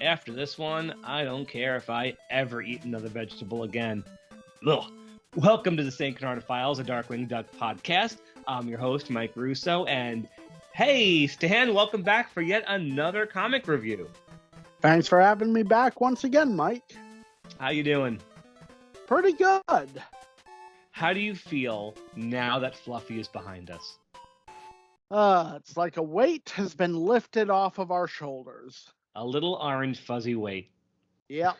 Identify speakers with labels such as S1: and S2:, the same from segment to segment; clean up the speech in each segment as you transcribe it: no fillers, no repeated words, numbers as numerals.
S1: After this one, I don't care if I ever eat another vegetable again. Ugh. Welcome to the St. Canard Files, a Darkwing Duck podcast. I'm your host, Mike Russo, and hey, Stan, welcome back for yet another comic review.
S2: Thanks for having me back once again, Mike.
S1: How you doing?
S2: Pretty good.
S1: How do you feel now that Fluffy is behind us?
S2: It's like a weight has been lifted off of our shoulders.
S1: A little orange fuzzy weight.
S2: Yep.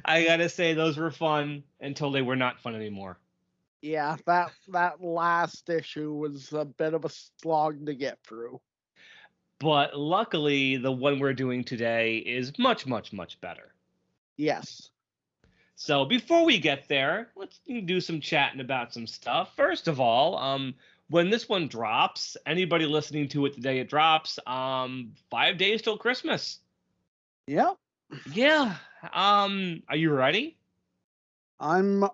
S1: I gotta say, those were fun until they were not fun anymore.
S2: Yeah, that last issue was a bit of a slog to get through.
S1: But luckily, the one we're doing today is much, much, much better.
S2: Yes.
S1: So before we get there, let's do some chatting about some stuff. First of all, when this one drops, anybody listening to it the day it drops, 5 days till Christmas.
S2: Yep.
S1: Yeah. Are you ready?
S2: I'm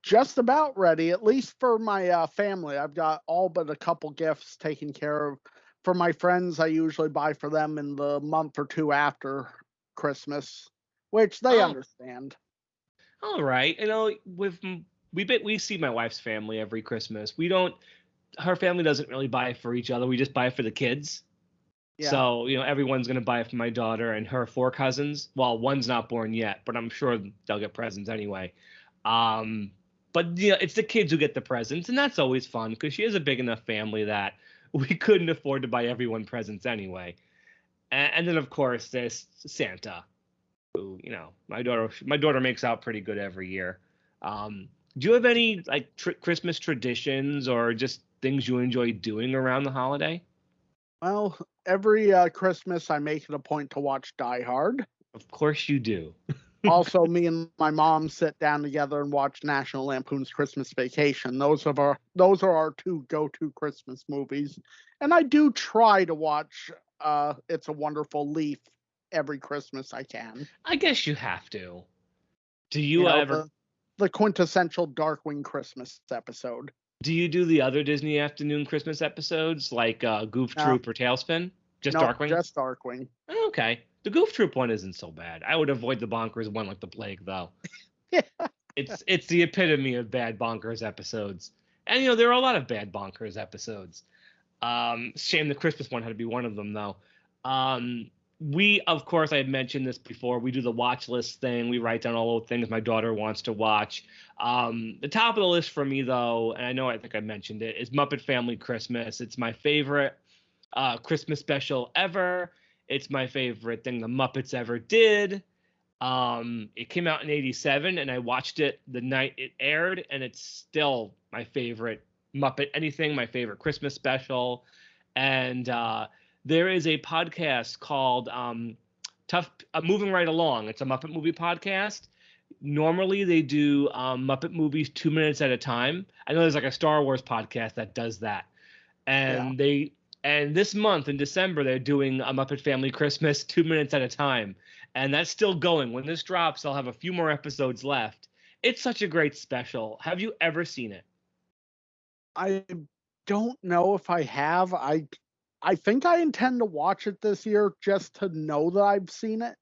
S2: just about ready, at least for my family. I've got all but a couple gifts taken care of. For my friends, I usually buy for them in the month or two after Christmas, which they understand.
S1: All right. You know, we see my wife's family every Christmas. Her family doesn't really buy for each other. We just buy for the kids. Yeah. So, everyone's going to buy for my daughter and her 4 cousins. Well, one's not born yet, but I'm sure they'll get presents anyway. But it's the kids who get the presents, and that's always fun because she has a big enough family that we couldn't afford to buy everyone presents anyway. And then, of course, there's Santa, who, my daughter makes out pretty good every year. Do you have any Christmas traditions or just things you enjoy doing around the holiday?
S2: Well, every Christmas I make it a point to watch Die Hard.
S1: Of course you do.
S2: Also, me and my mom sit down together and watch National Lampoon's Christmas Vacation. Those are our 2 go-to Christmas movies. And I do try to watch It's a Wonderful Leaf every Christmas I can.
S1: I guess you have to. Do you ever...
S2: The quintessential Darkwing Christmas episode.
S1: Do you do the other Disney Afternoon Christmas episodes like Goof Troop or Tailspin? Just Darkwing?
S2: Just Darkwing.
S1: Okay. The Goof Troop one isn't so bad. I would avoid the Bonkers one like the plague, though.
S2: Yeah.
S1: It's the epitome of bad Bonkers episodes. And, there are a lot of bad Bonkers episodes. Shame the Christmas one had to be one of them, though. We, of course, I had mentioned this before. We do the watch list thing. We write down all the things my daughter wants to watch. The top of the list for me, though, and I think I mentioned it, is Muppet Family Christmas. It's my favorite Christmas special ever. It's my favorite thing the Muppets ever did. It came out in '87, and I watched it the night it aired, and it's still my favorite Muppet anything, my favorite Christmas special. And there is a podcast called Moving Right Along. It's a Muppet movie podcast. Normally they do Muppet movies 2 minutes at a time. I know there's like a Star Wars podcast that does that. And this month in December, they're doing a Muppet Family Christmas 2 minutes at a time. And that's still going. When this drops, I'll have a few more episodes left. It's such a great special. Have you ever seen it?
S2: I don't know if I have. I think I intend to watch it this year just to know that I've seen it.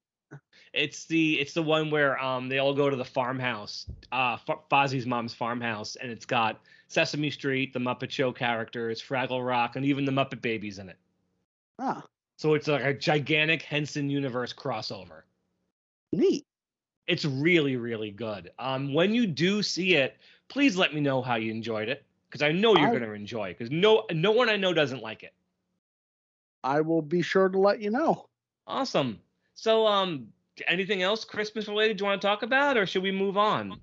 S1: It's the one where they all go to the farmhouse, Fozzie's mom's farmhouse, and it's got Sesame Street, the Muppet Show characters, Fraggle Rock, and even the Muppet Babies in it.
S2: Ah.
S1: So it's like a gigantic Henson universe crossover.
S2: Neat.
S1: It's really, really good. When you do see it, please let me know how you enjoyed it, because I know you're going to enjoy it, because no one I know doesn't like it.
S2: I will be sure to let you know.
S1: Awesome. So, anything else Christmas related you want to talk about, or should we move on?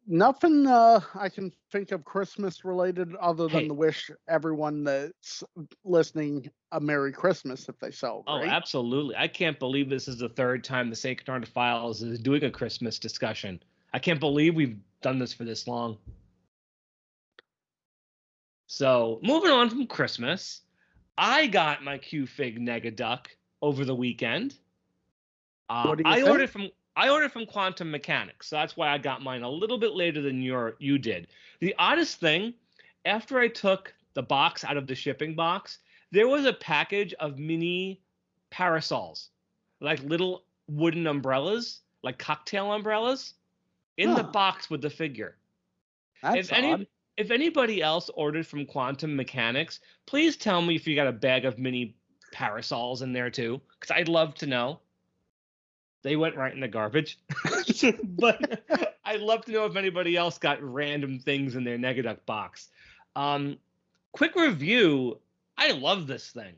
S2: Nothing I can think of Christmas related other than
S1: Hey,
S2: to wish everyone that's listening a Merry Christmas if they
S1: oh,
S2: celebrate.
S1: absolutely. I can't believe this is the third time the St. Canard Files is doing a Christmas discussion. I can't believe we've done this for this long. So, moving on from Christmas, I got my Q-Fig Negaduck over the weekend.
S2: What do you
S1: I
S2: think?
S1: ordered from Quantum Mechanics, so that's why I got mine a little bit later than you did. The oddest thing, after I took the box out of the shipping box, there was a package of mini parasols, like little wooden umbrellas, like cocktail umbrellas, in the
S2: Huh,
S1: box with the figure. If
S2: that's
S1: any
S2: odd.
S1: if anybody else ordered from Quantum Mechanics, please tell me if you got a bag of mini parasols in there too, because I'd love to know. They went right in the garbage. But I'd love to know if anybody else got random things in their Negaduck box. Um, quick review. I love this thing.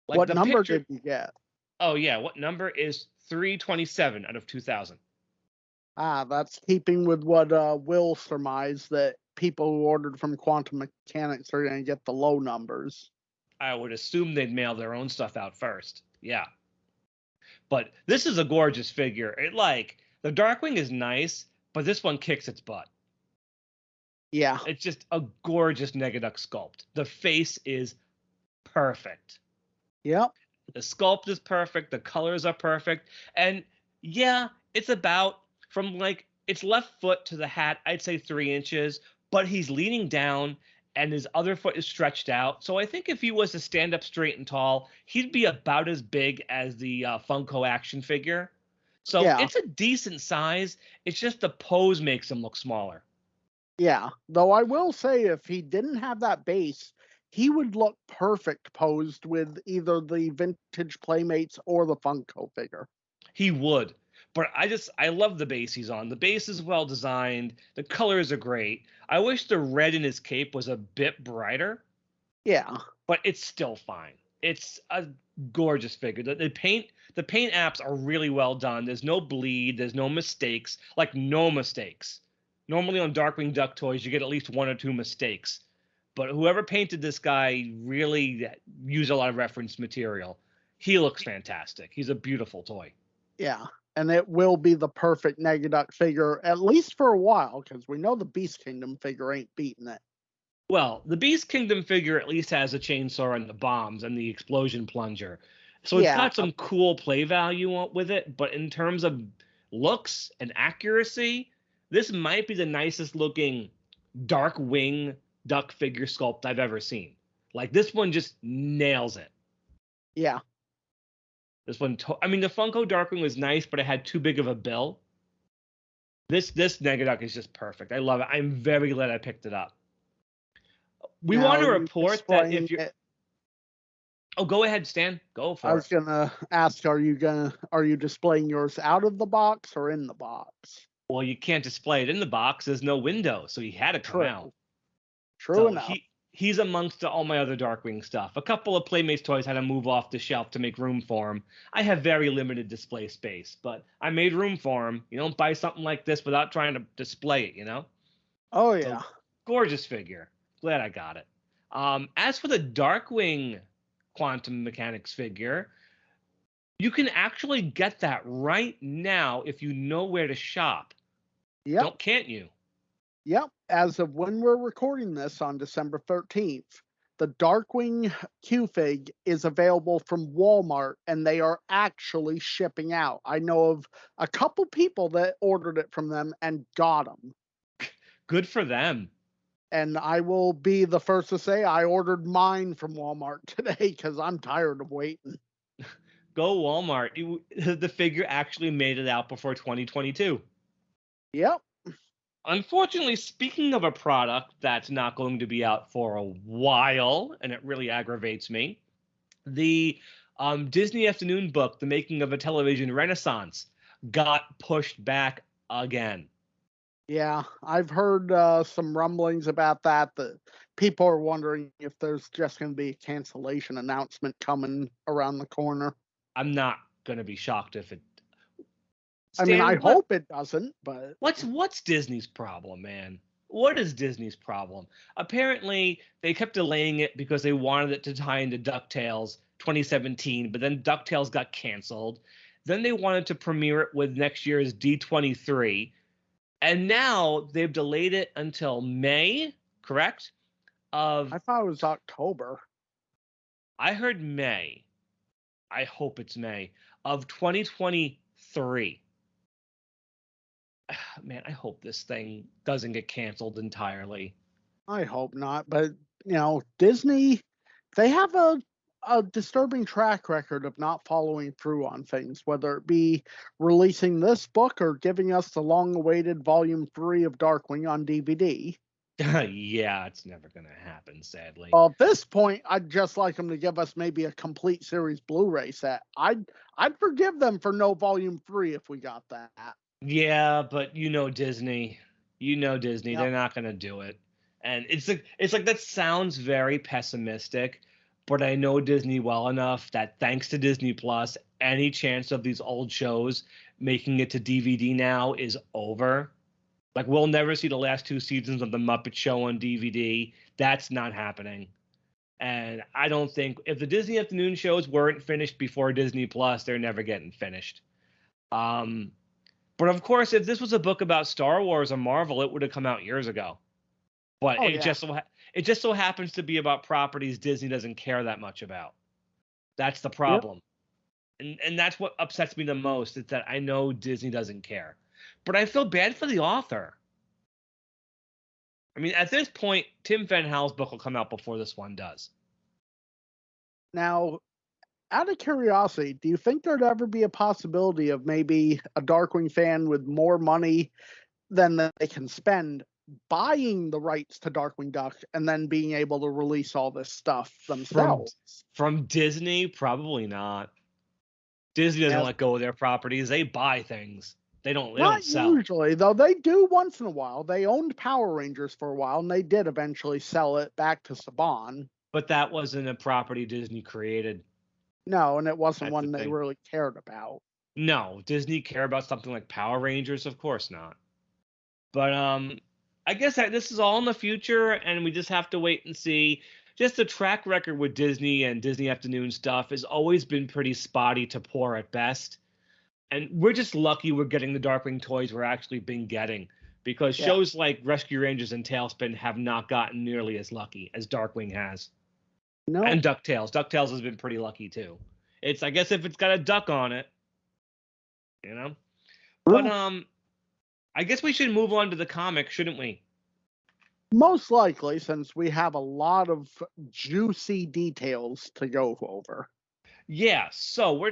S1: Like
S2: What
S1: the
S2: number
S1: picture.
S2: did you get?
S1: Oh yeah, what number is 327 out of 2000?
S2: Ah, that's keeping with what Will surmised that people who ordered from Quantum Mechanics are going to get the low numbers.
S1: I would assume they'd mail their own stuff out first. Yeah. But this is a gorgeous figure. It like the Darkwing is nice, but this one kicks its butt.
S2: Yeah,
S1: It's just a gorgeous Negaduck sculpt. The face is perfect.
S2: yep,
S1: The sculpt is perfect. The colors are perfect. And yeah, it's about from like its left foot to the hat, I'd say 3 inches, but he's leaning down and his other foot is stretched out. So I think if he was to stand up straight and tall, he'd be about as big as the Funko action figure. So
S2: yeah,
S1: it's a decent size. It's just the pose makes him look smaller.
S2: yeah. Though I will say, if he didn't have that base, he would look perfect posed with either the vintage Playmates or the Funko figure.
S1: He would. But I love the base he's on. The base is well designed. The colors are great. I wish the red in his cape was a bit brighter,
S2: Yeah,
S1: but it's still fine. It's a gorgeous figure. The paint apps are really well done. There's no bleed, there's no mistakes, like no mistakes. Normally on Darkwing Duck toys you get at least one or two mistakes. But whoever painted this guy really used a lot of reference material. He looks fantastic. He's a beautiful toy.
S2: yeah. And it will be the perfect Negaduck figure, at least for a while, because we know the Beast Kingdom figure ain't beating it.
S1: Well, the Beast Kingdom figure at least has a chainsaw and the bombs and the explosion plunger. So it's
S2: Yeah,
S1: got some cool play value with it, but in terms of looks and accuracy, this might be the nicest looking Darkwing duck figure sculpt I've ever seen. Like this one just nails it.
S2: yeah,
S1: This one, I mean, the Funko Darkwing was nice, but it had too big of a bill. This Negaduck is just perfect. I love it. I'm very glad I picked it up. We
S2: now
S1: want to
S2: are you
S1: report that
S2: displaying
S1: if you're,
S2: it?
S1: oh, go ahead, Stan. Go
S2: I
S1: for it.
S2: was gonna ask, are you displaying yours out of the box or in the box?
S1: Well, you can't display it in the box. There's no window, so he had to come out.
S2: True. True
S1: So
S2: enough.
S1: he's amongst all my other Darkwing stuff. A couple of Playmates toys had to move off the shelf to make room for him. I have very limited display space, but I made room for him. You don't buy something like this without trying to display it, you know?
S2: Oh
S1: So
S2: yeah.
S1: gorgeous figure. Glad I got it. As for the Darkwing Quantum Mechanics figure, you can actually get that right now if you know where to shop.
S2: Yep.
S1: Don't can't you?
S2: Yep. As of when we're recording this on December 13th, the Darkwing Q-Fig is available from Walmart and they are actually shipping out. I know of a couple people that ordered it from them and got them.
S1: Good for them.
S2: And I will be the first to say I ordered mine from Walmart today because I'm tired of waiting.
S1: Go Walmart. The figure actually made it out before 2022.
S2: Yep.
S1: Unfortunately, speaking of a product that's not going to be out for a while, and it really aggravates me, the Disney Afternoon book, The Making of a Television Renaissance, got pushed back again.
S2: Yeah, I've heard some rumblings about that. That people are wondering if there's just going to be a cancellation announcement coming around the corner.
S1: I'm not going to be shocked if it.
S2: I mean, I
S1: Stan,
S2: hope it doesn't, but
S1: what's Disney's problem, man? What is Disney's problem? Apparently, they kept delaying it because they wanted it to tie into Ducktales 2017, but then Ducktales got canceled. Then they wanted to premiere it with next year's D23, and now they've delayed it until May, correct? Of
S2: I thought it was October.
S1: I heard May. I hope it's May of 2023. Man, I hope this thing doesn't get canceled entirely.
S2: I hope not, but Disney, they have a disturbing track record of not following through on things, whether it be releasing this book or giving us the long-awaited Volume 3 of Darkwing on DVD.
S1: Yeah, it's never going to happen, sadly.
S2: Well, at this point, I'd just like them to give us maybe a complete series Blu-ray set. I'd forgive them for no Volume 3 if we got that.
S1: Yeah, but Disney. Disney,
S2: Yep.
S1: they're not going to do it. And it's like that sounds very pessimistic, but I know Disney well enough that thanks to Disney Plus, any chance of these old shows making it to DVD now is over. Like, we'll never see the last 2 seasons of The Muppet Show on DVD. That's not happening. And I don't think if the Disney afternoon shows weren't finished before Disney Plus, they're never getting finished. But of course, if this was a book about Star Wars or Marvel, it would have come out years ago. But it just so happens to be about properties Disney doesn't care that much about. That's the problem. Yep. And that's what upsets me the most, is that I know Disney doesn't care. But I feel bad for the author. I mean, at this point, Tim Van Hal's book will come out before this one does.
S2: Now, out of curiosity, do you think there'd ever be a possibility of maybe a Darkwing fan with more money than they can spend buying the rights to Darkwing Duck and then being able to release all this stuff themselves?
S1: From Disney? Probably not. Disney doesn't let go of their properties. They buy things. They don't sell.
S2: Not usually, though. They do once in a while. They owned Power Rangers for a while, and they did eventually sell it back to Saban.
S1: But that wasn't a property Disney created.
S2: No, and it wasn't one they really cared about.
S1: No, Disney care about something like Power Rangers? Of course not. But I guess that this is all in the future, and we just have to wait and see. Just the track record with Disney and Disney Afternoon stuff has always been pretty spotty to poor at best. And we're just lucky we're getting the Darkwing toys we're actually been getting, because shows like Rescue Rangers and Tailspin have not gotten nearly as lucky as Darkwing has.
S2: No.
S1: And Ducktales. Ducktales has been pretty lucky too. It's, I guess, if it's got a duck on it, But I guess we should move on to the comic, shouldn't we?
S2: Most likely, since we have a lot of juicy details to go over.
S1: Yeah, so we're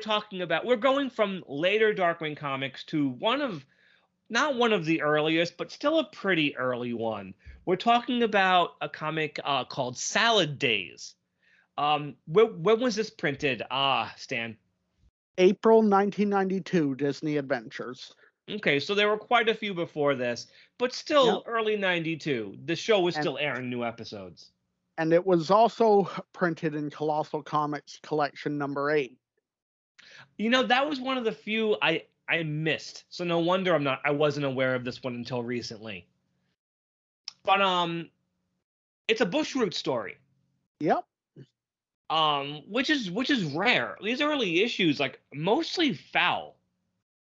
S1: going from later Darkwing comics to not one of the earliest, but still a pretty early one. We're talking about a comic called Salad Daze. When was this printed, Stan?
S2: April 1992, Disney Adventures.
S1: Okay, so there were quite a few before this, but still early 92. The show was still airing new episodes.
S2: And it was also printed in Colossal Comics Collection number 8.
S1: That was one of the few I missed. So no wonder I wasn't aware of this one until recently. But it's a Bushroot story.
S2: Yep.
S1: Which is rare. These early issues, like, mostly foul.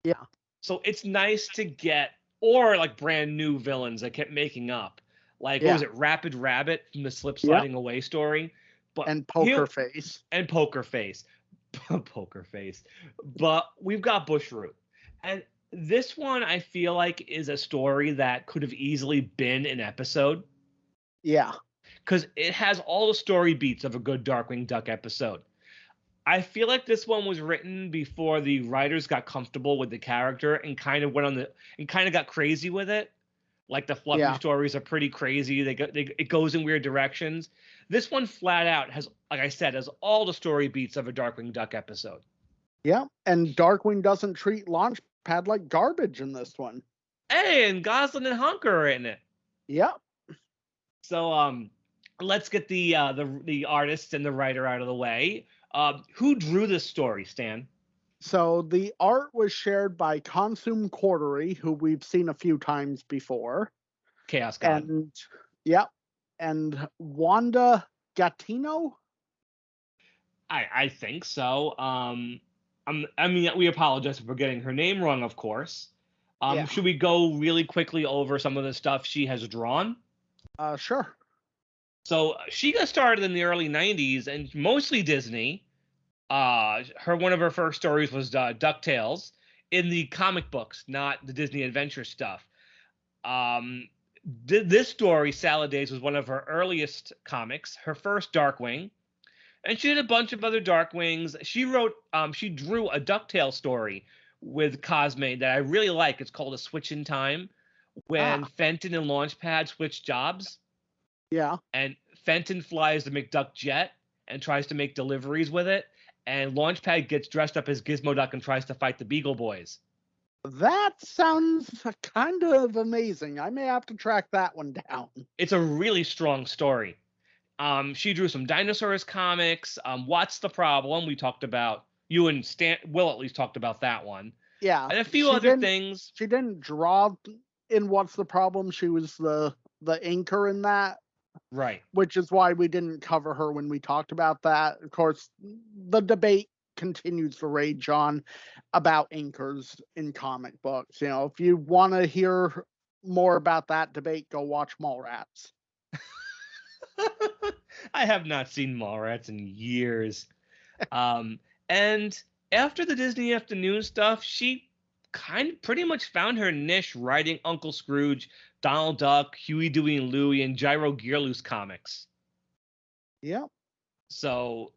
S2: Yeah.
S1: So it's nice to get, or like brand new villains that kept making up. Like, what was it, Rapid Rabbit from the Slip Sliding Away story?
S2: And Poker Face.
S1: And Poker Face. Poker Face. But we've got Bushroot. And this one, I feel like, is a story that could have easily been an episode.
S2: Yeah.
S1: Because it has all the story beats of a good Darkwing Duck episode. I feel like this one was written before the writers got comfortable with the character and kind of got crazy with it. Like, the fluffy stories are pretty crazy. It goes in weird directions. This one flat out has, like I said, has all the story beats of a Darkwing Duck episode.
S2: Yeah, and Darkwing doesn't treat Launchpad like garbage in this one.
S1: Hey, and Gosalyn and Honker are in it.
S2: Yep.
S1: So let's get the artist and the writer out of the way. Who drew this story, Stan?
S2: So the art was shared by Consume Quartery, who we've seen a few times before.
S1: Chaos God.
S2: And yep. And Wanda Gattino.
S1: I think so. I mean, we apologize for getting her name wrong, of course.
S2: Yeah.
S1: Should we go really quickly over some of the stuff she has drawn?
S2: Sure.
S1: So she got started in the early '90s and mostly Disney. One of her first stories was Ducktales in the comic books, not the Disney Adventure stuff. Um, this story, Salad Days, was one of her earliest comics. Her first Darkwing, and she did a bunch of other Darkwings. She drew a Ducktale story with Cosme that I really like. It's called A Switch in Time, when Fenton and Launchpad switch jobs.
S2: Yeah.
S1: And Fenton flies the McDuck jet and tries to make deliveries with it, and Launchpad gets dressed up as Gizmo Duck and tries to fight the Beagle Boys.
S2: That sounds kind of amazing. I may have to track that one down.
S1: It's a really strong story. She drew some dinosaurs comics. What's the Problem? We talked about, you and Will at least talked about that one.
S2: Yeah.
S1: And a few other things.
S2: She didn't draw in What's the Problem. She was the inker in that.
S1: Right.
S2: Which is why we didn't cover her when we talked about that. Of course, the debate continues to rage on about inkers in comic books. You know, if you want to hear more about that debate, go watch Mallrats.
S1: I have not seen Mallrats in years. And after the Disney Afternoon stuff, she pretty much found her niche writing Uncle Scrooge, Donald Duck, Huey, Dewey, and Louie, and Gyro Gearloose comics.
S2: Yeah.
S1: So,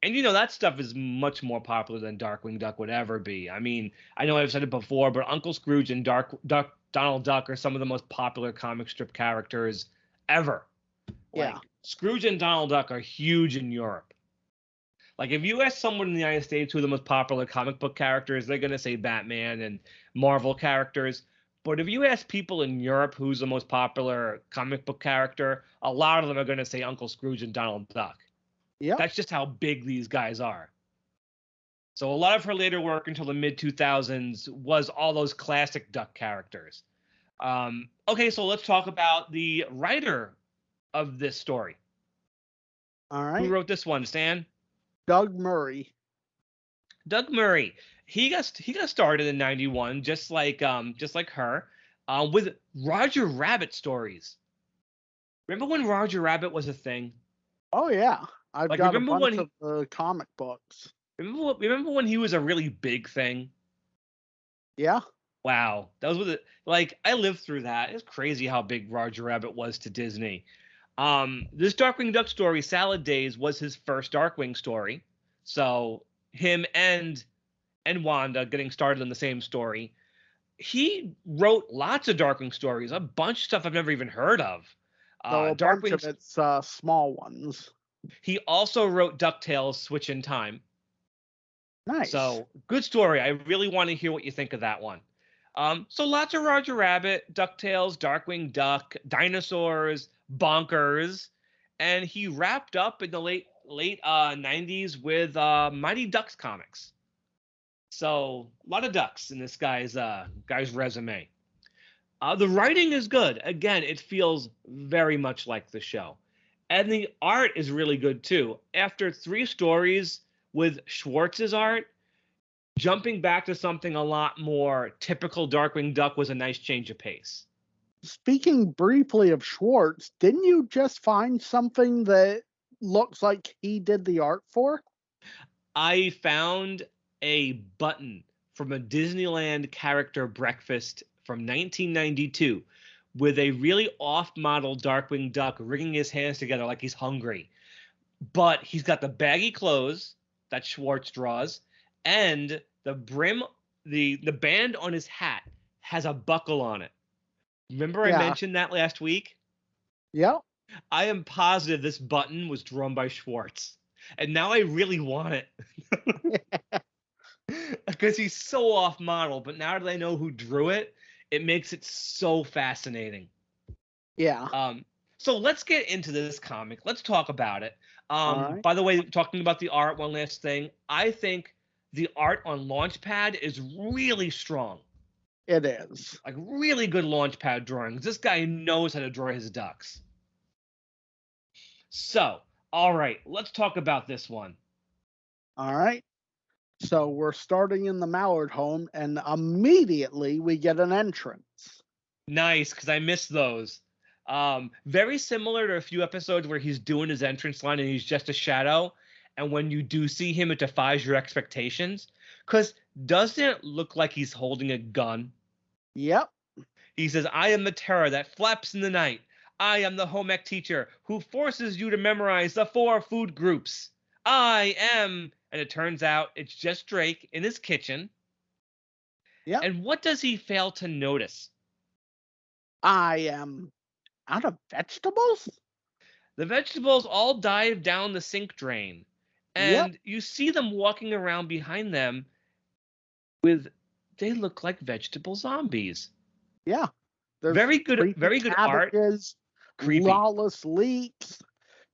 S1: and that stuff is much more popular than Darkwing Duck would ever be. I mean, I know I've said it before, but Uncle Scrooge and Donald Duck are some of the most popular comic strip characters ever. Like,
S2: yeah.
S1: Scrooge and Donald Duck are huge in Europe. Like, if you ask someone in the United States who are the most popular comic book characters, they're going to say Batman and Marvel characters. But if you ask people in Europe who's the most popular comic book character, a lot of them are going to say Uncle Scrooge and Donald Duck.
S2: Yeah.
S1: That's just how big these guys are. So a lot of her later work until the mid-2000s was all those classic Duck characters. Okay, so let's talk about the writer of this story.
S2: All right.
S1: Who wrote this one, Stan?
S2: Doug Murray.
S1: Doug Murray. He got started in '91, just like her, with Roger Rabbit stories. Remember when Roger Rabbit was a thing?
S2: Oh yeah, I've got a bunch of comic books.
S1: Remember when he was a really big thing?
S2: Yeah.
S1: Wow, that was with it. Like, I lived through that. It's crazy how big Roger Rabbit was to Disney. This Darkwing Duck story, Salad Days, was his first Darkwing story. So him and Wanda getting started in the same story. He wrote lots of Darkwing stories, a bunch of stuff I've never even heard of.
S2: So a bunch of it's small ones.
S1: He also wrote Ducktales, Switch in Time.
S2: Nice.
S1: So good story. I really want to hear what you think of that one. So lots of Roger Rabbit, Ducktales, Darkwing Duck, dinosaurs, bonkers, and he wrapped up in the late 90s with Mighty Ducks comics. So a lot of ducks in this guy's resume. The writing is good. Again, it feels very much like the show. And the art is really good too. After 3 stories with Schwartz's art, jumping back to something a lot more typical Darkwing Duck was a nice change of pace.
S2: Speaking briefly of Schwartz, didn't you just find something that looks like he did the art for?
S1: I found a button from a Disneyland character breakfast from 1992 with a really off-model Darkwing Duck wringing his hands together like he's hungry. But he's got the baggy clothes that Schwartz draws, and the brim, the band on his hat has a buckle on it. Remember I mentioned that last week?
S2: Yep.
S1: I am positive this button was drawn by Schwartz. And now I really want it. Because he's so off-model, but now that I know who drew it, it makes it so fascinating.
S2: Yeah.
S1: So let's get into this comic. Let's talk about it.
S2: Right.
S1: By the way, talking about the art, one last thing. I think the art on Launchpad is really strong.
S2: It is.
S1: Like really good Launchpad drawings. This guy knows how to draw his ducks. So, all right, let's talk about this one.
S2: All right. So we're starting in the Mallard home, and immediately we get an entrance.
S1: Nice, because I missed those. Very similar to a few episodes where he's doing his entrance line and he's just a shadow. And when you do see him, it defies your expectations. Because doesn't it look like he's holding a gun?
S2: Yep.
S1: He says, I am the terror that flaps in the night. I am the home ec teacher who forces you to memorize the 4 food groups. I am. And it turns out it's just Drake in his kitchen.
S2: Yep.
S1: And what does he fail to notice?
S2: I am out of vegetables?
S1: The vegetables all dive down the sink drain. And you see them walking around behind them they look like vegetable zombies.
S2: Yeah. There's
S1: very good art.
S2: Creepy. Lawless leeks,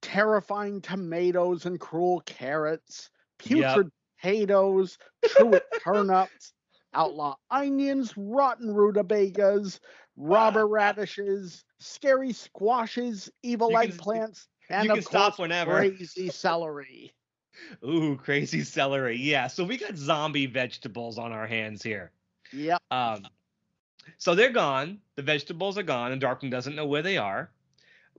S2: terrifying tomatoes and cruel carrots, putrid potatoes, truant turnips, outlaw onions, rotten rutabagas, robber radishes, scary squashes, evil eggplants, and of course, crazy celery.
S1: Ooh, crazy celery. Yeah, so we got zombie vegetables on our hands here.
S2: Yep.
S1: So they're gone. The vegetables are gone, and Darkwing doesn't know where they are.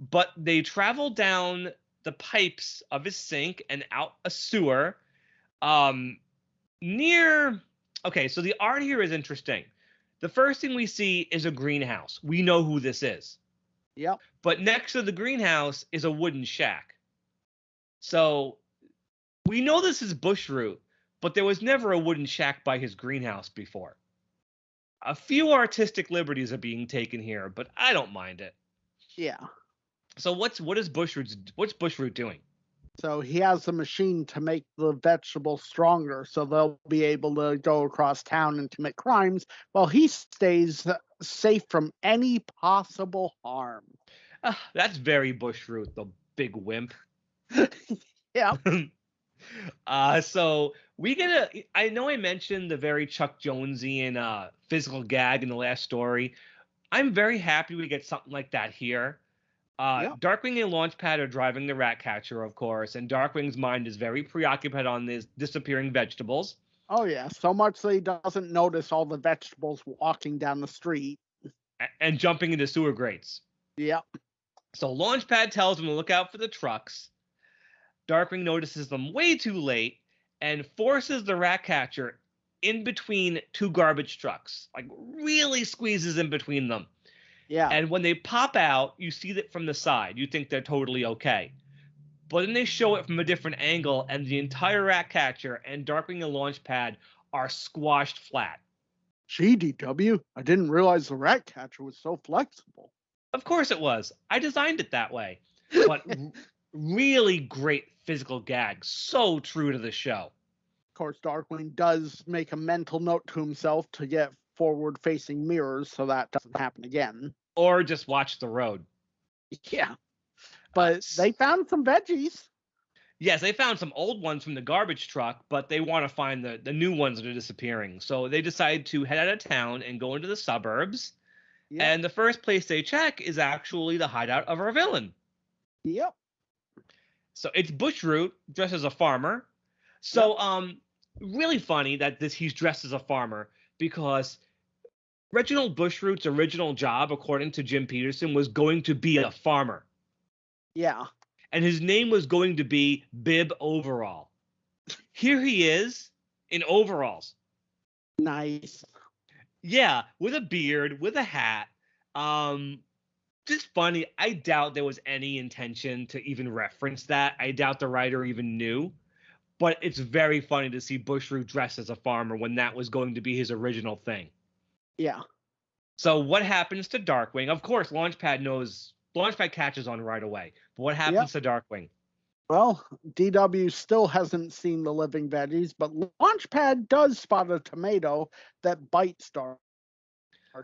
S1: But they travel down the pipes of his sink and out a sewer near... Okay, so the art here is interesting. The first thing we see is a greenhouse. We know who this is.
S2: Yep.
S1: But next to the greenhouse is a wooden shack. So we know this is Bushroot, but there was never a wooden shack by his greenhouse before. A few artistic liberties are being taken here, but I don't mind it.
S2: Yeah.
S1: So what's Bushroot doing?
S2: So he has a machine to make the vegetables stronger, so they'll be able to go across town and commit crimes while he stays safe from any possible harm.
S1: That's very Bushroot, the big wimp.
S2: Yeah.
S1: So we get I know I mentioned the very Chuck Jonesian physical gag in the last story. I'm very happy we get something like that here. Darkwing and Launchpad are driving the Ratcatcher, of course, and Darkwing's mind is very preoccupied on these disappearing vegetables.
S2: Oh, yeah. So much that he doesn't notice all the vegetables walking down the street.
S1: And jumping into sewer grates.
S2: Yep.
S1: So Launchpad tells him to look out for the trucks. Darkwing notices them way too late and forces the Ratcatcher in between 2 garbage trucks. Like, really squeezes in between them.
S2: Yeah.
S1: And when they pop out, you see that from the side. You think they're totally okay. But then they show it from a different angle, and the entire Ratcatcher and Darkwing and Launchpad are squashed flat.
S2: Gee, DW, I didn't realize the Ratcatcher was so flexible.
S1: Of course it was. I designed it that way. But really great physical gags. So true to the show.
S2: Of course, Darkwing does make a mental note to himself to get forward-facing mirrors so that doesn't happen again.
S1: Or just watch the road.
S2: Yeah. But they found some veggies.
S1: Yes, they found some old ones from the garbage truck, but they want to find the new ones that are disappearing. So they decide to head out of town and go into the suburbs. Yep. And the first place they check is actually the hideout of our villain.
S2: Yep.
S1: So it's Bushroot dressed as a farmer. So really funny that he's dressed as a farmer, because Reginald Bushroot's original job, according to Jim Peterson, was going to be a farmer.
S2: Yeah.
S1: And his name was going to be Bib Overall. Here he is in overalls.
S2: Nice.
S1: Yeah, with a beard, with a hat. Just funny. I doubt there was any intention to even reference that. I doubt the writer even knew. But it's very funny to see Bushroot dressed as a farmer when that was going to be his original thing.
S2: Yeah.
S1: So what happens to Darkwing? Of course, Launchpad catches on right away. But what happens to Darkwing?
S2: Well, DW still hasn't seen the living veggies, but Launchpad does spot a tomato that bites Darkwing.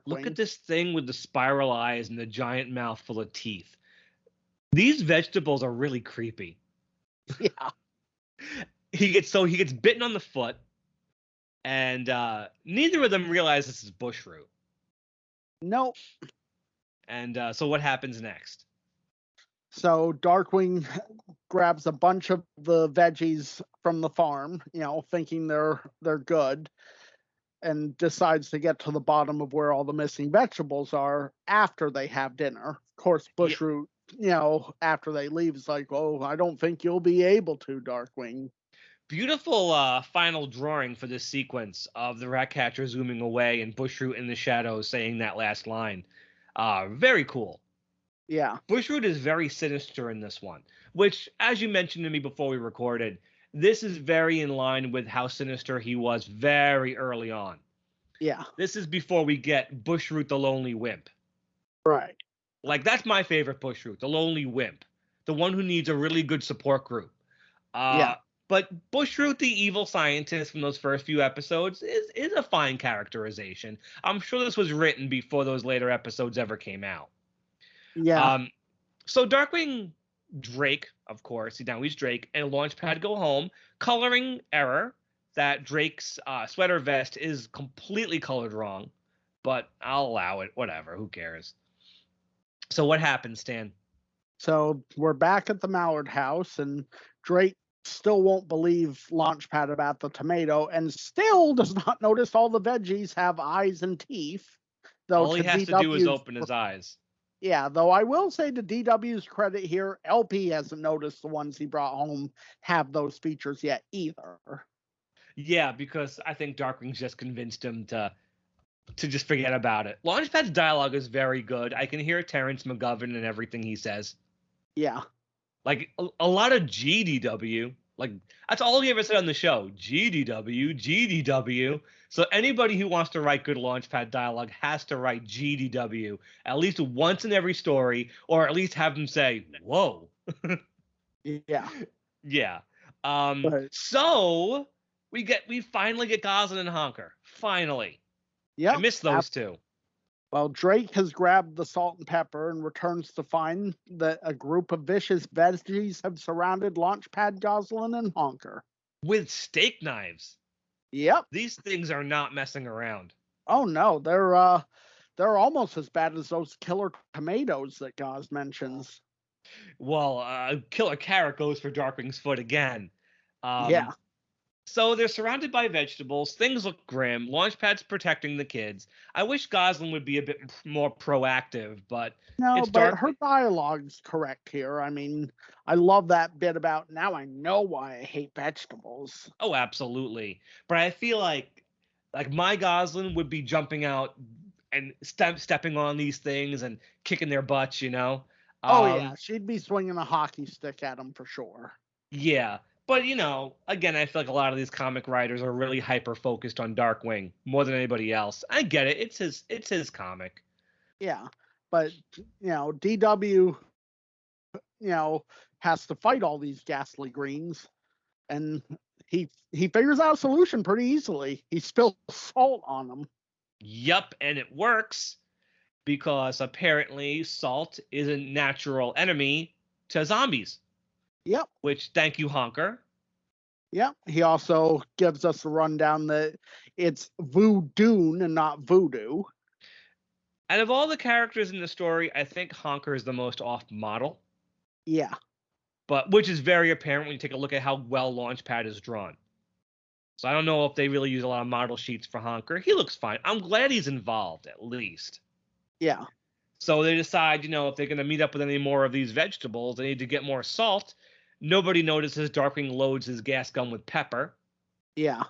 S1: Look at this thing with the spiral eyes and the giant mouth full of teeth. These vegetables are really creepy.
S2: Yeah.
S1: He gets bitten on the foot. And neither of them realize this is Bushroot.
S2: Nope.
S1: And so what happens next?
S2: So Darkwing grabs a bunch of the veggies from the farm, thinking they're good, and decides to get to the bottom of where all the missing vegetables are after they have dinner. Of course, Bushroot, after they leave, is like, "Oh, I don't think you'll be able to, Darkwing."
S1: Beautiful final drawing for this sequence of the Ratcatcher zooming away and Bushroot in the shadows saying that last line. Very cool.
S2: Yeah.
S1: Bushroot is very sinister in this one, which, as you mentioned to me before we recorded, this is very in line with how sinister he was very early on.
S2: Yeah.
S1: This is before we get Bushroot the Lonely Wimp.
S2: Right.
S1: Like, that's my favorite Bushroot, the Lonely Wimp. The one who needs a really good support group.
S2: Yeah.
S1: But Bushroot, the evil scientist from those first few episodes, is a fine characterization. I'm sure this was written before those later episodes ever came out.
S2: Yeah.
S1: So Darkwing, Drake, of course, he's Drake, and Launchpad go home, coloring error that Drake's sweater vest is completely colored wrong, but I'll allow it. Whatever, who cares? So what happens, Stan?
S2: So we're back at the Mallard house, and Drake still won't believe Launchpad about the tomato, and still does not notice all the veggies have eyes and teeth. Though
S1: all he has to do is open his eyes.
S2: Yeah, though I will say to DW's credit here, LP hasn't noticed the ones he brought home have those features yet either.
S1: Yeah, because I think Darkwing's just convinced him to just forget about it. Launchpad's dialogue is very good. I can hear Terrence McGovern and everything he says.
S2: Yeah.
S1: Like, a lot of GDW. Like, that's all he ever said on the show. GDW, GDW. So anybody who wants to write good Launchpad dialogue has to write GDW at least once in every story, or at least have them say, whoa.
S2: Yeah.
S1: Yeah. So we finally get Gosalyn and Honker. Finally.
S2: Yeah.
S1: I miss those two.
S2: Well, Drake has grabbed the salt and pepper and returns to find that a group of vicious veggies have surrounded Launchpad, Gosalyn, and Honker.
S1: With steak knives.
S2: Yep.
S1: These things are not messing around.
S2: Oh no, they're almost as bad as those killer tomatoes that Goz mentions.
S1: Well, killer carrot goes for Darkwing's foot again.
S2: Yeah.
S1: So they're surrounded by vegetables. Things look grim. Launchpad's protecting the kids. I wish Gosalyn would be a bit more proactive, but it's
S2: but her dialogue's correct here. I mean, I love that bit about now I know why I hate vegetables.
S1: Oh, absolutely. But I feel like my Gosalyn would be jumping out and stepping on these things and kicking their butts,
S2: Oh yeah, she'd be swinging a hockey stick at them for sure.
S1: Yeah. But, again, I feel like a lot of these comic writers are really hyper-focused on Darkwing more than anybody else. I get it. It's his comic.
S2: Yeah. But, DW, has to fight all these ghastly greens. And he figures out a solution pretty easily. He spills salt on them.
S1: Yup, and it works because apparently salt is a natural enemy to zombies.
S2: Yep.
S1: Which, thank you, Honker.
S2: Yep. He also gives us a rundown that it's voodoo and not voodoo.
S1: Out of all the characters in the story, I think Honker is the most off-model.
S2: Yeah.
S1: But which is very apparent when you take a look at how well Launchpad is drawn. So I don't know if they really use a lot of model sheets for Honker. He looks fine. I'm glad he's involved, at least.
S2: Yeah.
S1: So they decide, if they're going to meet up with any more of these vegetables, they need to get more salt. Nobody notices Darkwing loads his gas gun with pepper.
S2: Yeah.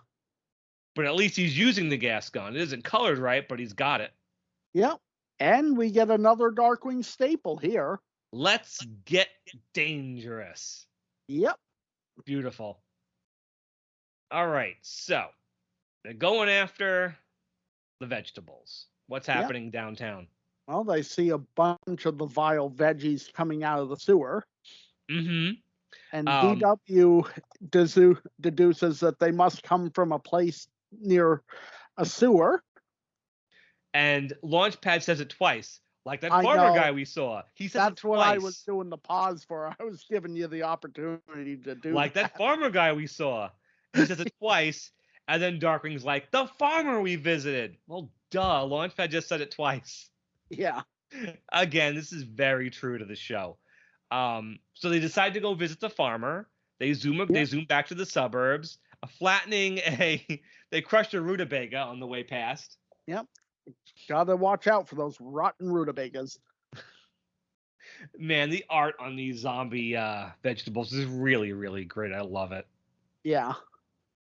S1: But at least he's using the gas gun. It isn't colored right, but he's got it.
S2: Yep. And we get another Darkwing staple here.
S1: Let's get dangerous.
S2: Yep.
S1: Beautiful. All right, so they're going after the vegetables. What's happening downtown?
S2: Well, they see a bunch of the vile veggies coming out of the sewer.
S1: Mm-hmm.
S2: And DW deduces that they must come from a place near a sewer.
S1: And Launchpad says it twice, like that farmer guy we saw. He says
S2: that's
S1: it twice.
S2: What I was doing the pause for. I was giving you the opportunity to do
S1: like that farmer guy we saw. He says it twice, And then Darkwing's like, the farmer we visited. Well, duh. Launchpad just said it twice.
S2: Yeah.
S1: Again, this is very true to the show. So they decide to go visit the farmer. They zoom up.
S2: Yep.
S1: They zoom back to the suburbs. They crushed a rutabaga on the way past.
S2: Yep. Gotta watch out for those rotten rutabagas.
S1: Man, the art on these zombie vegetables is really, really great. I love it.
S2: Yeah.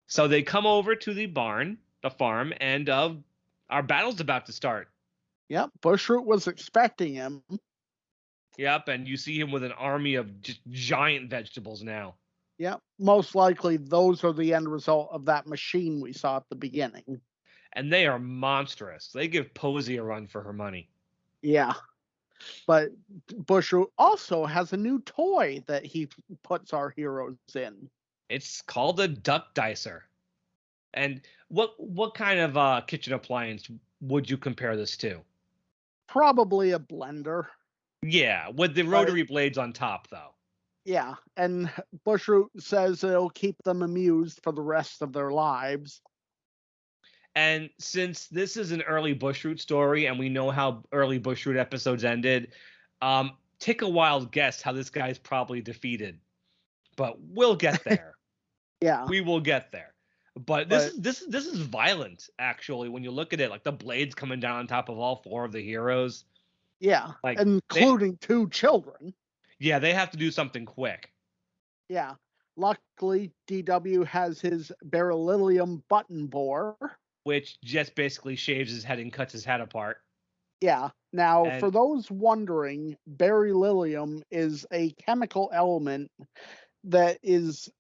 S1: So they come over to the barn, the farm, and our battle's about to start.
S2: Yep. Bushroot was expecting him.
S1: Yep, and you see him with an army of just giant vegetables now.
S2: Yep. Most likely those are the end result of that machine we saw at the beginning.
S1: And they are monstrous. They give Posey a run for her money.
S2: Yeah. But Bushroot also has a new toy that he puts our heroes in.
S1: It's called a duck dicer. And what kind of kitchen appliance would you compare this to?
S2: Probably a blender.
S1: Yeah, with the rotary blades on top, though.
S2: Yeah, and Bushroot says it'll keep them amused for the rest of their lives.
S1: And since this is an early Bushroot story, and we know how early Bushroot episodes ended, take a wild guess how this guy's probably defeated. But we'll get there.
S2: Yeah,
S1: we will get there. But this is violent, actually. When you look at it, like the blades coming down on top of all four of the heroes.
S2: Yeah,
S1: like
S2: including two children.
S1: Yeah, they have to do something quick.
S2: Yeah, luckily DW has his beryllium button bore,
S1: which just basically shaves his head and cuts his head apart.
S2: Yeah. Now, for those wondering, beryllium is a chemical element that is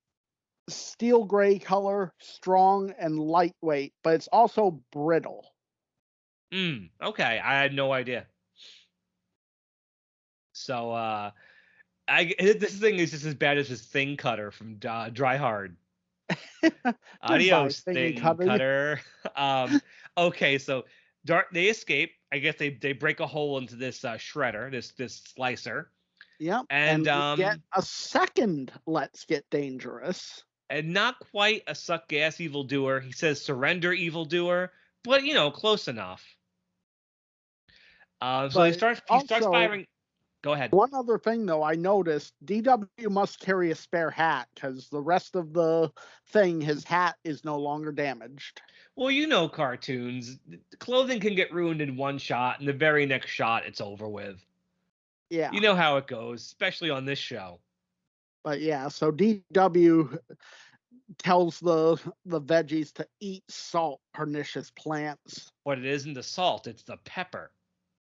S2: steel gray color, strong, and lightweight, but it's also brittle.
S1: Okay. I had no idea. So, this thing is just as bad as this thing cutter from Dry Hard. Adios, thing cutter. Okay, so they escape. I guess they break a hole into this shredder, this slicer.
S2: Yep. And we get a second Let's Get Dangerous.
S1: And not quite a suck gas evildoer. He says surrender evildoer, but close enough. So he starts firing. Go ahead.
S2: One other thing, though, I noticed DW must carry a spare hat because the rest of the thing, his hat is no longer damaged.
S1: Well, cartoons. Clothing can get ruined in one shot, and the very next shot, it's over with.
S2: Yeah.
S1: You know how it goes, especially on this show.
S2: But yeah, so DW tells the veggies to eat salt, pernicious plants.
S1: But it isn't the salt, it's the pepper.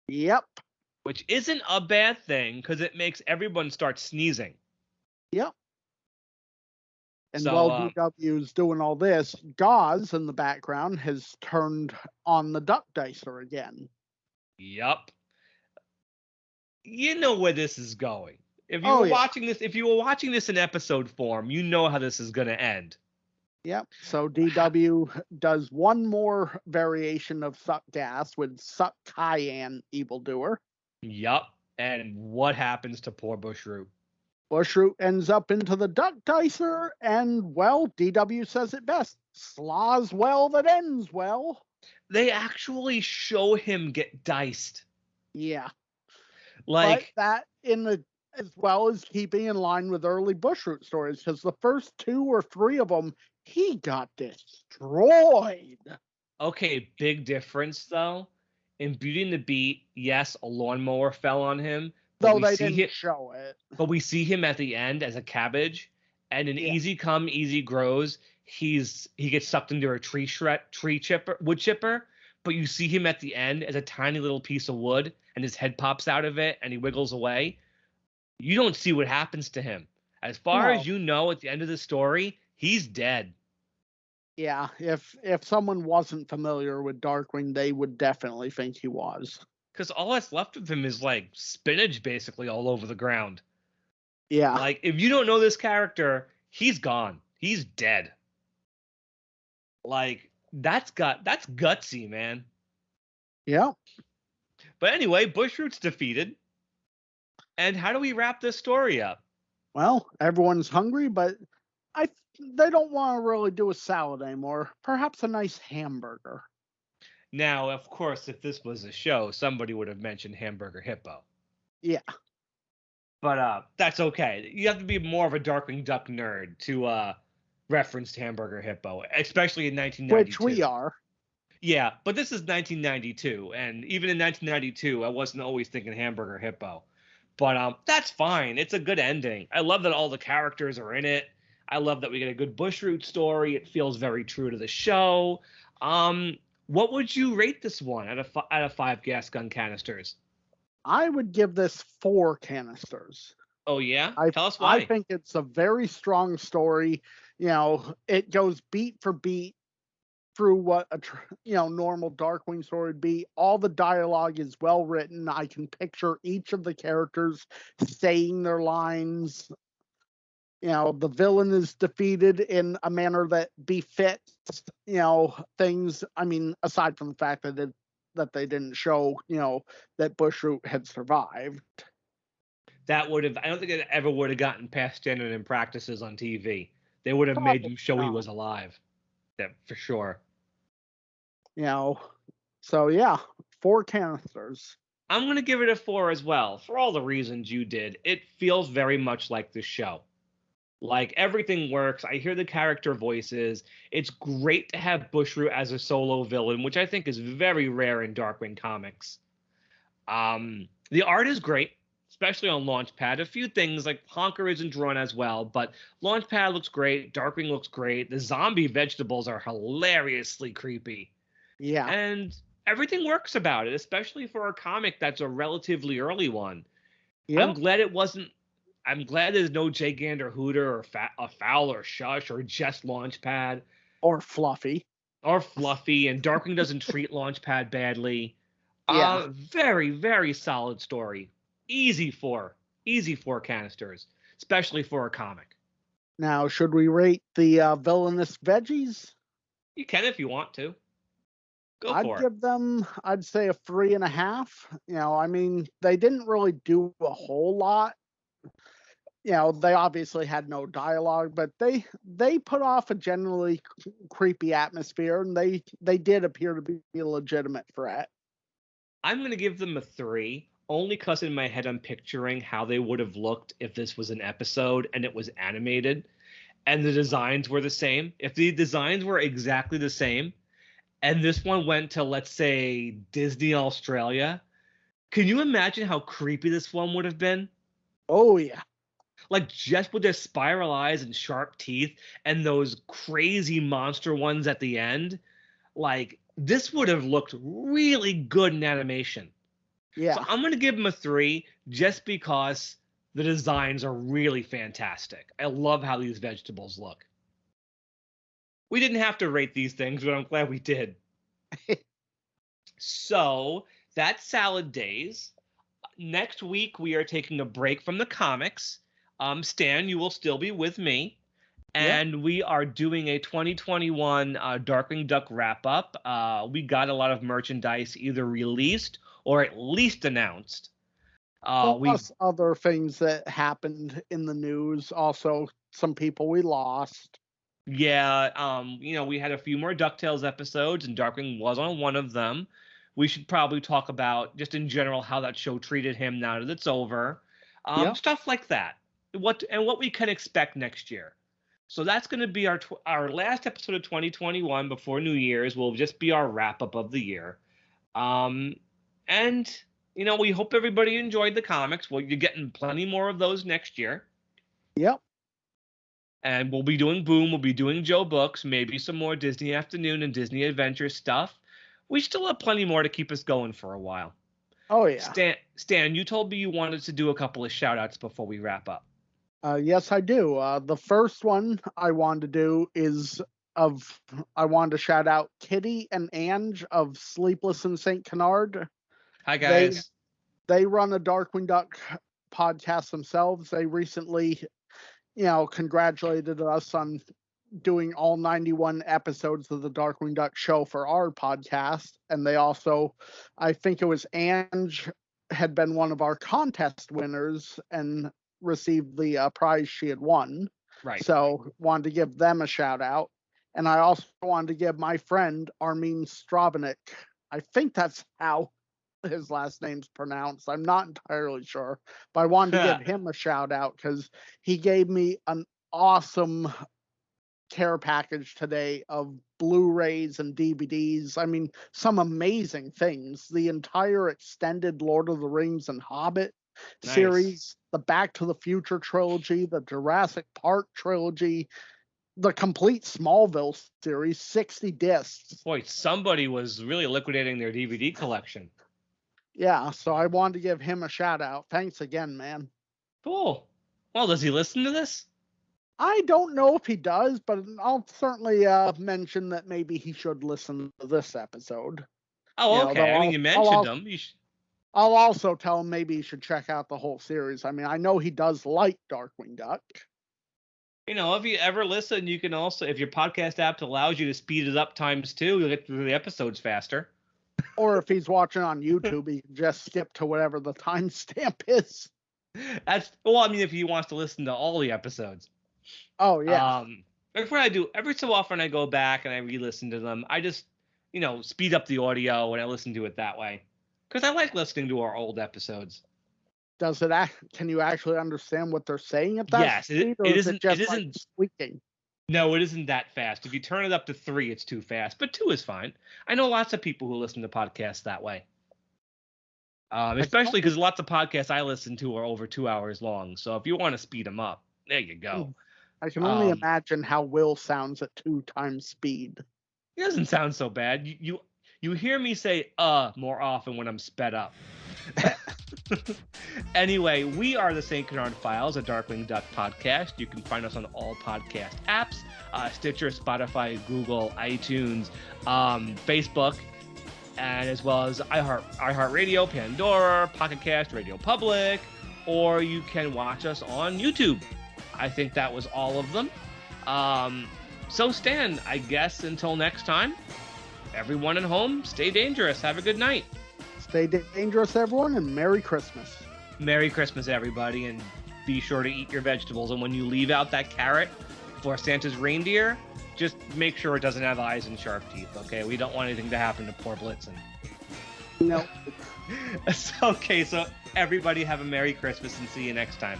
S2: Yep.
S1: Which isn't a bad thing because it makes everyone start sneezing.
S2: Yep. And while DW's doing all this, Gauze in the background has turned on the duck dicer again.
S1: Yep. You know where this is going. If you were watching this in episode form, you know how this is going to end.
S2: Yep. So DW does one more variation of suck gas with suck cayenne evildoer.
S1: Yup. And what happens to poor Bushroot?
S2: Bushroot ends up into the duck dicer, and, well, DW says it best. Slaw's well that ends well.
S1: They actually show him get diced.
S2: Yeah.
S1: But
S2: that as well as keeping in line with early Bushroot stories, because the first 2 or 3 of them, he got destroyed.
S1: Okay, big difference, though. In Beauty and the Beat, yes, a lawnmower fell on him.
S2: Though they didn't show it.
S1: But we see him at the end as a cabbage, and in Easy Come, Easy Grows, he gets sucked into a wood chipper, but you see him at the end as a tiny little piece of wood, and his head pops out of it, and he wiggles away. You don't see what happens to him. As far as you know, at the end of the story, he's dead.
S2: Yeah, if someone wasn't familiar with Darkwing, they would definitely think he was.
S1: Because all that's left of him is like spinach basically all over the ground.
S2: Yeah.
S1: Like, if you don't know this character, he's gone. He's dead. Like, that's gutsy, man.
S2: Yeah.
S1: But anyway, Bushroot's defeated. And how do we wrap this story up?
S2: Well, everyone's hungry, but they don't want to really do a salad anymore. Perhaps a nice hamburger.
S1: Now, of course, if this was a show, somebody would have mentioned Hamburger Hippo.
S2: Yeah.
S1: But that's okay. You have to be more of a Darkwing Duck nerd to reference Hamburger Hippo, especially in 1992.
S2: Which we are.
S1: Yeah, but this is 1992, and even in 1992, I wasn't always thinking Hamburger Hippo. But that's fine. It's a good ending. I love that all the characters are in it. I love that we get a good Bushroot story. It feels very true to the show. What would you rate this one out of 5 gas gun canisters?
S2: I would give this 4 canisters.
S1: Oh yeah? Tell us why.
S2: I think it's a very strong story. It goes beat for beat through what a normal Darkwing story would be. All the dialogue is well written. I can picture each of the characters saying their lines. The villain is defeated in a manner that befits things. I mean, aside from the fact that they didn't show that Bushroot had survived.
S1: That would have, I don't think it ever would have gotten past standard and practices on TV. They would have made him show he was alive. That for sure.
S2: So yeah, 4 canisters.
S1: I'm going to give it a 4 as well, for all the reasons you did. It feels very much like the show. Like, everything works. I hear the character voices. It's great to have Bushroot as a solo villain, which I think is very rare in Darkwing comics. The art is great, especially on Launchpad. A few things, like Honker isn't drawn as well, but Launchpad looks great. Darkwing looks great. The zombie vegetables are hilariously creepy.
S2: Yeah.
S1: And everything works about it, especially for a comic that's a relatively early one. Yep. I'm glad there's no Gigander Hooter or a Foul or Shush or just Launchpad.
S2: Or Fluffy.
S1: And Darkwing doesn't treat Launchpad badly.
S2: Yeah.
S1: Very, very solid story. Easy 4 canisters, especially for a comic.
S2: Now, should we rate the villainous veggies?
S1: You can if you want to.
S2: I'd give them, I'd say a 3.5. I mean, they didn't really do a whole lot. They obviously had no dialogue, but they put off a generally creepy atmosphere, and they did appear to be a legitimate threat.
S1: I'm going to give them a 3, only because in my head I'm picturing how they would have looked if this was an episode and it was animated, and the designs were the same. If the designs were exactly the same, and this one went to, let's say, Disney Australia, can you imagine how creepy this one would have been?
S2: Oh, yeah.
S1: Like, just with their spiral eyes and sharp teeth and those crazy monster ones at the end. Like, this would have looked really good in animation.
S2: Yeah.
S1: So I'm going to give them a 3 just because the designs are really fantastic. I love how these vegetables look. We didn't have to rate these things, but I'm glad we did. So that's Salad Days. Next week, we are taking a break from the comics. Stan, you will still be with me. And we are doing a 2021 Darkwing Duck wrap-up. We got a lot of merchandise either released or at least announced.
S2: Plus other things that happened in the news. Also, some people we lost.
S1: Yeah, we had a few more Ducktales episodes, and Darkwing was on one of them. We should probably talk about, just in general, how that show treated him now that it's over. Stuff like that. What we can expect next year. So that's going to be our last episode of 2021 before New Year's. Will just be our wrap-up of the year. And, we hope everybody enjoyed the comics. Well, you're getting plenty more of those next year.
S2: Yep.
S1: And we'll be doing Boom. We'll be doing Joe Books, maybe some more Disney Afternoon and Disney Adventure stuff. We still have plenty more to keep us going for a while.
S2: Oh, yeah.
S1: Stan, you told me you wanted to do a couple of shout-outs before we wrap up.
S2: Yes, I do. The first one I wanted to do is I wanted to shout out Kitty and Ange of Sleepless in St. Canard.
S1: Hi, guys.
S2: They run a Darkwing Duck podcast themselves. They recently, congratulated us on doing all 91 episodes of the Darkwing Duck show for our podcast. And they also, I think it was Ange, had been one of our contest winners and received the prize she had won.
S1: Right.
S2: So wanted to give them a shout out. And I also wanted to give my friend Armin Stravanik. I think that's how his last name's pronounced. I'm not entirely sure, but I wanted to give him a shout out because he gave me an awesome care package today of Blu-rays and DVDs. I mean, some amazing things. The entire extended Lord of the Rings and Hobbit series, the Back to the Future trilogy, the Jurassic Park trilogy, the complete Smallville series, 60 discs.
S1: Boy, somebody was really liquidating their DVD collection.
S2: Yeah, so I wanted to give him a shout out. Thanks again, man.
S1: Cool. Well, does he listen to this?
S2: I don't know if he does, but I'll certainly mention that maybe he should listen to this episode.
S1: Oh, okay. I mean, you mentioned him.
S2: I'll also tell him maybe he should check out the whole series. I mean, I know he does like Darkwing Duck.
S1: You know, if you ever listen, you can also, if your podcast app allows you to speed it up times 2, you'll get through the episodes faster.
S2: Or if he's watching on YouTube, he can just skip to whatever the timestamp is.
S1: Well, I mean, if he wants to listen to all the episodes.
S2: Oh, yeah.
S1: That's what I do. Every so often I go back and I re-listen to them. I just, speed up the audio and I listen to it that way. Because I like listening to our old episodes.
S2: Can you actually understand what they're saying at that speed?
S1: Yes, it isn't
S2: like squeaking?
S1: No, it isn't that fast. If you turn it up to 3, it's too fast. But 2 is fine. I know lots of people who listen to podcasts that way. Especially because lots of podcasts I listen to are over 2 hours long. So if you want to speed them up, there you go.
S2: I can only imagine how Will sounds at 2 times speed.
S1: It doesn't sound so bad. You hear me say more often when I'm sped up. Anyway, we are the St. Canard Files, a Darkwing Duck podcast. You can find us on all podcast apps, Stitcher, Spotify, Google, iTunes, Facebook, and as well as iHeartRadio, Pandora, Pocket Cast, Radio Public, or you can watch us on YouTube. I think that was all of them. So Stan, I guess until next time, everyone at home, stay dangerous. Have a good night.
S2: Stay dangerous, everyone, and Merry Christmas.
S1: Merry Christmas, everybody, and be sure to eat your vegetables. And when you leave out that carrot for Santa's reindeer, just make sure it doesn't have eyes and sharp teeth, okay? We don't want anything to happen to poor Blitzen.
S2: No.
S1: Okay, so everybody have a Merry Christmas and see you next time.